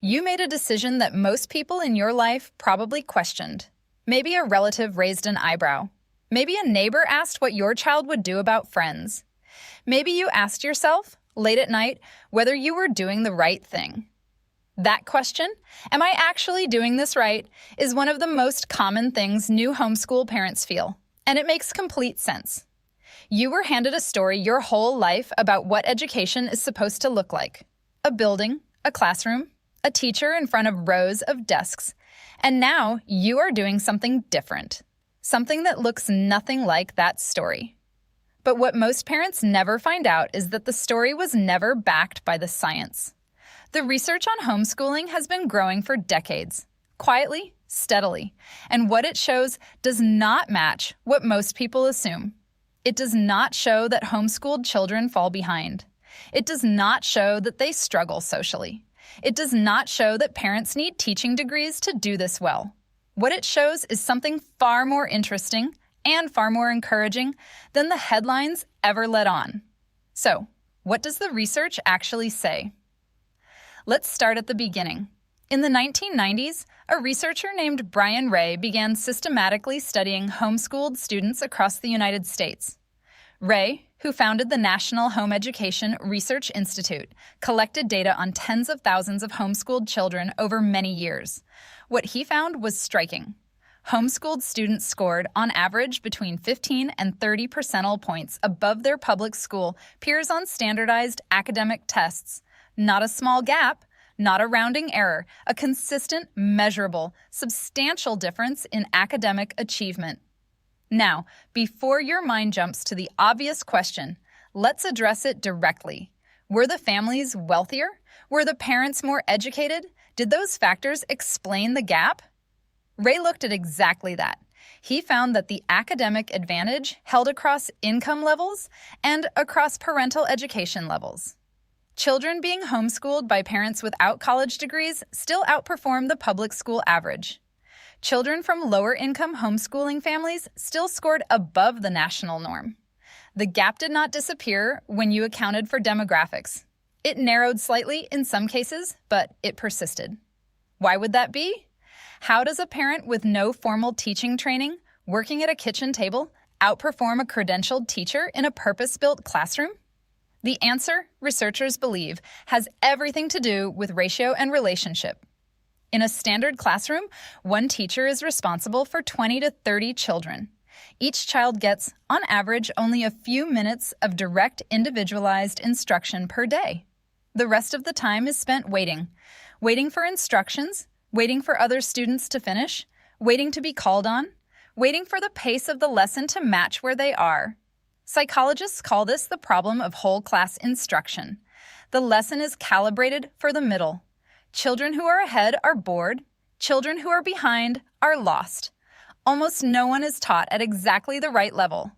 You made a decision that most people in your life probably questioned. Maybe a relative raised an eyebrow. Maybe a neighbor asked what your child would do about friends. Maybe you asked yourself, late at night, whether you were doing the right thing. That question, am I actually doing this right, is one of the most common things new homeschool parents feel, and it makes complete sense. You were handed a story your whole life about what education is supposed to look like. A building, a classroom, a teacher in front of rows of desks. And now you are doing something different. Something that looks nothing like that story. But what most parents never find out is that the story was never backed by the science. The research on homeschooling has been growing for decades, quietly, steadily, and what it shows does not match what most people assume. It does not show that homeschooled children fall behind. It does not show that they struggle socially. It does not show that parents need teaching degrees to do this well. What it shows is something far more interesting and far more encouraging than the headlines ever let on. So, what does the research actually say? Let's start at the beginning. In the 1990s, a researcher named Brian Ray began systematically studying homeschooled students across the United States. Ray, who founded the National Home Education Research Institute, collected data on tens of thousands of homeschooled children over many years. What he found was striking. Homeschooled students scored, on average, between 15 and 30 percentile points above their public school peers on standardized academic tests. Not a small gap, not a rounding error, a consistent, measurable, substantial difference in academic achievement. Now, before your mind jumps to the obvious question, let's address it directly. Were the families wealthier? Were the parents more educated? Did those factors explain the gap? Ray looked at exactly that. He found that the academic advantage held across income levels and across parental education levels. Children being homeschooled by parents without college degrees still outperform the public school average. Children from lower-income homeschooling families still scored above the national norm. The gap did not disappear when you accounted for demographics. It narrowed slightly in some cases, but it persisted. Why would that be? How does a parent with no formal teaching training, working at a kitchen table, outperform a credentialed teacher in a purpose-built classroom? The answer, researchers believe, has everything to do with ratio and relationship. In a standard classroom, one teacher is responsible for 20 to 30 children. Each child gets, on average, only a few minutes of direct, individualized instruction per day. The rest of the time is spent waiting for instructions, waiting for other students to finish, waiting to be called on, waiting for the pace of the lesson to match where they are. Psychologists call this the problem of whole class instruction. The lesson is calibrated for the middle. Children who are ahead are bored. Children who are behind are lost. Almost no one is taught at exactly the right level.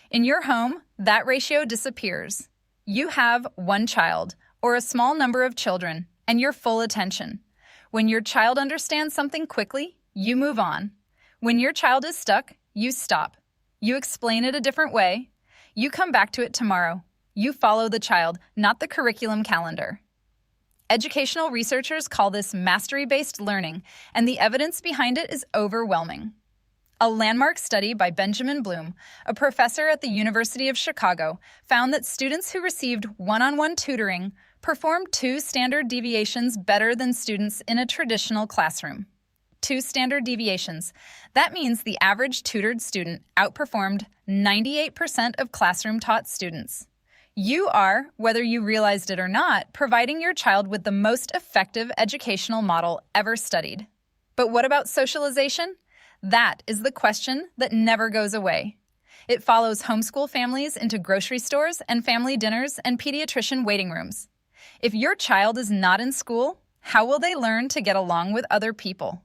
In your home, that ratio disappears. You have one child, or a small number of children, and your full attention. When your child understands something quickly, you move on. When your child is stuck, you stop. You explain it a different way. You come back to it tomorrow. You follow the child, not the curriculum calendar. Educational researchers call this mastery-based learning, and the evidence behind it is overwhelming. A landmark study by Benjamin Bloom, a professor at the University of Chicago, found that students who received one-on-one tutoring performed 2 standard deviations better than students in a traditional classroom. 2 standard deviations. That means the average tutored student outperformed 98% of classroom-taught students. You are, whether you realized it or not, providing your child with the most effective educational model ever studied. But what about socialization? That is the question that never goes away. It follows homeschool families into grocery stores and family dinners and pediatrician waiting rooms. If your child is not in school, how will they learn to get along with other people?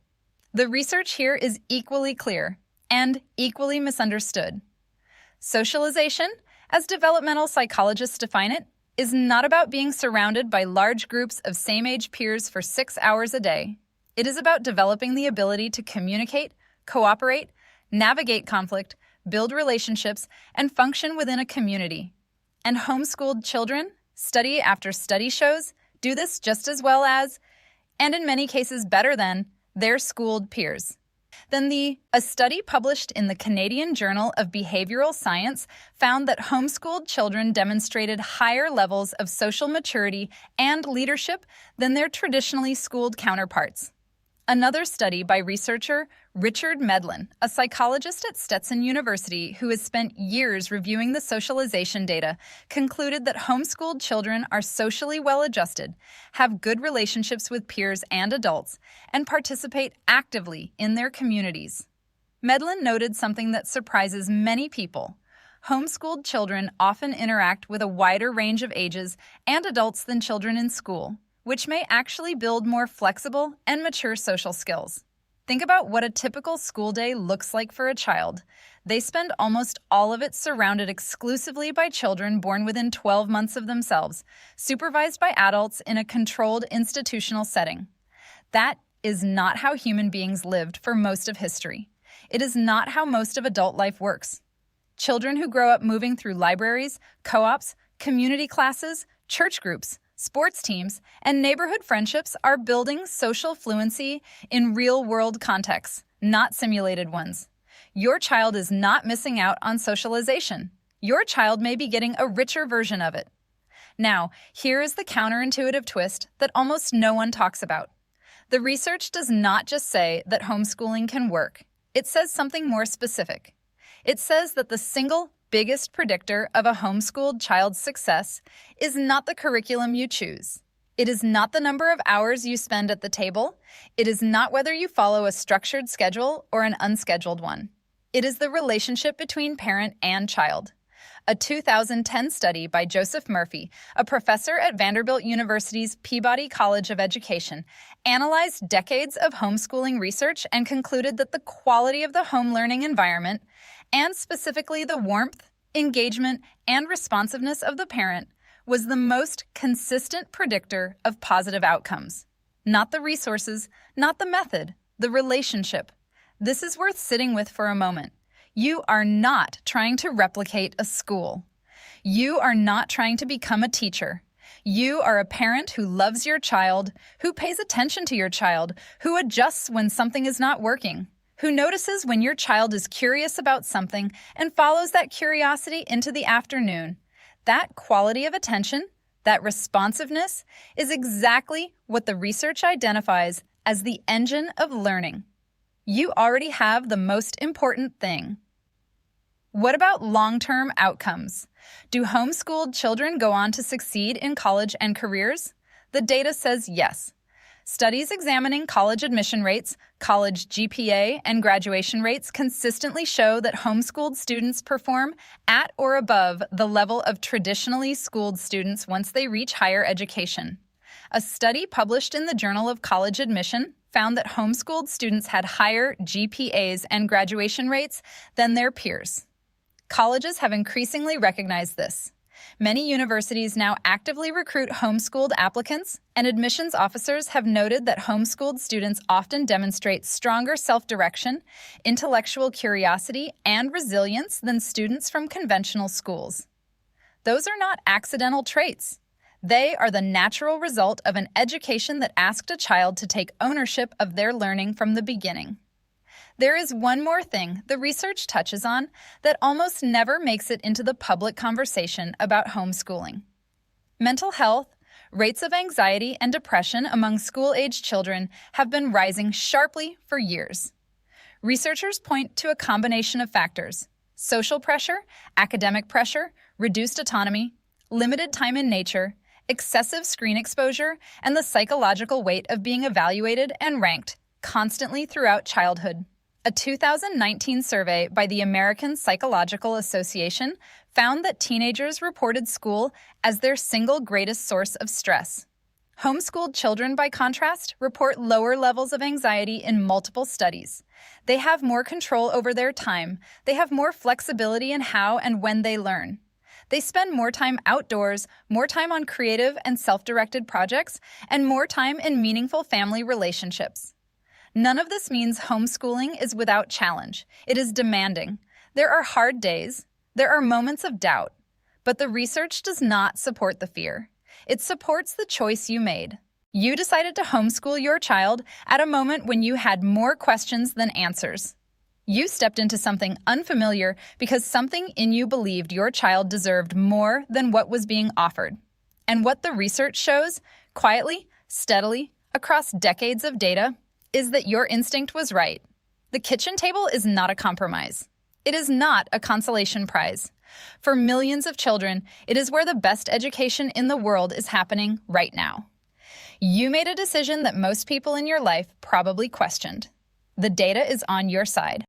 The research here is equally clear and equally misunderstood. Socialization, as developmental psychologists define it, is not about being surrounded by large groups of same-age peers for 6 hours a day. It is about developing the ability to communicate, cooperate, navigate conflict, build relationships, and function within a community. And homeschooled children, study after study shows, do this just as well as and in many cases better than, their schooled peers. A study published in the Canadian Journal of Behavioral Science found that homeschooled children demonstrated higher levels of social maturity and leadership than their traditionally schooled counterparts. Another study by researcher Richard Medlin, a psychologist at Stetson University who has spent years reviewing the socialization data, concluded that homeschooled children are socially well-adjusted, have good relationships with peers and adults, and participate actively in their communities. Medlin noted something that surprises many people. Homeschooled children often interact with a wider range of ages and adults than children in school, which may actually build more flexible and mature social skills. Think about what a typical school day looks like for a child. They spend almost all of it surrounded exclusively by children born within 12 months of themselves, supervised by adults in a controlled institutional setting. That is not how human beings lived for most of history. It is not how most of adult life works. Children who grow up moving through libraries, co-ops, community classes, church groups, sports teams, and neighborhood friendships are building social fluency in real-world contexts, not simulated ones. Your child is not missing out on socialization. Your child may be getting a richer version of it. Now, here is the counterintuitive twist that almost no one talks about. The research does not just say that homeschooling can work. It says something more specific. It says that the single biggest predictor of a homeschooled child's success is not the curriculum you choose. It is not the number of hours you spend at the table. It is not whether you follow a structured schedule or an unscheduled one. It is the relationship between parent and child. A 2010 study by Joseph Murphy, a professor at Vanderbilt University's Peabody College of Education, analyzed decades of homeschooling research and concluded that the quality of the home learning environment, and specifically the warmth, engagement, and responsiveness of the parent, was the most consistent predictor of positive outcomes. Not the resources, not the method, the relationship. This is worth sitting with for a moment. You are not trying to replicate a school. You are not trying to become a teacher. You are a parent who loves your child, who pays attention to your child, who adjusts when something is not working, who notices when your child is curious about something and follows that curiosity into the afternoon. That quality of attention, that responsiveness, is exactly what the research identifies as the engine of learning. You already have the most important thing. What about long-term outcomes? Do homeschooled children go on to succeed in college and careers? The data says yes. Studies examining college admission rates, college GPA, and graduation rates consistently show that homeschooled students perform at or above the level of traditionally schooled students once they reach higher education. A study published in the Journal of College Admission found that homeschooled students had higher GPAs and graduation rates than their peers. Colleges have increasingly recognized this. Many universities now actively recruit homeschooled applicants, and admissions officers have noted that homeschooled students often demonstrate stronger self-direction, intellectual curiosity, and resilience than students from conventional schools. Those are not accidental traits. They are the natural result of an education that asked a child to take ownership of their learning from the beginning. There is one more thing the research touches on that almost never makes it into the public conversation about homeschooling. Mental health, rates of anxiety and depression among school-aged children have been rising sharply for years. Researchers point to a combination of factors: social pressure, academic pressure, reduced autonomy, limited time in nature, excessive screen exposure, and the psychological weight of being evaluated and ranked constantly throughout childhood. A 2019 survey by the American Psychological Association found that teenagers reported school as their single greatest source of stress. Homeschooled children, by contrast, report lower levels of anxiety in multiple studies. They have more control over their time. They have more flexibility in how and when they learn. They spend more time outdoors, more time on creative and self-directed projects, and more time in meaningful family relationships. None of this means homeschooling is without challenge. It is demanding. There are hard days. There are moments of doubt. But the research does not support the fear. It supports the choice you made. You decided to homeschool your child at a moment when you had more questions than answers. You stepped into something unfamiliar because something in you believed your child deserved more than what was being offered. And what the research shows, quietly, steadily, across decades of data, is that your instinct was right. The kitchen table is not a compromise. It is not a consolation prize. For millions of children, it is where the best education in the world is happening right now. You made a decision that most people in your life probably questioned. The data is on your side.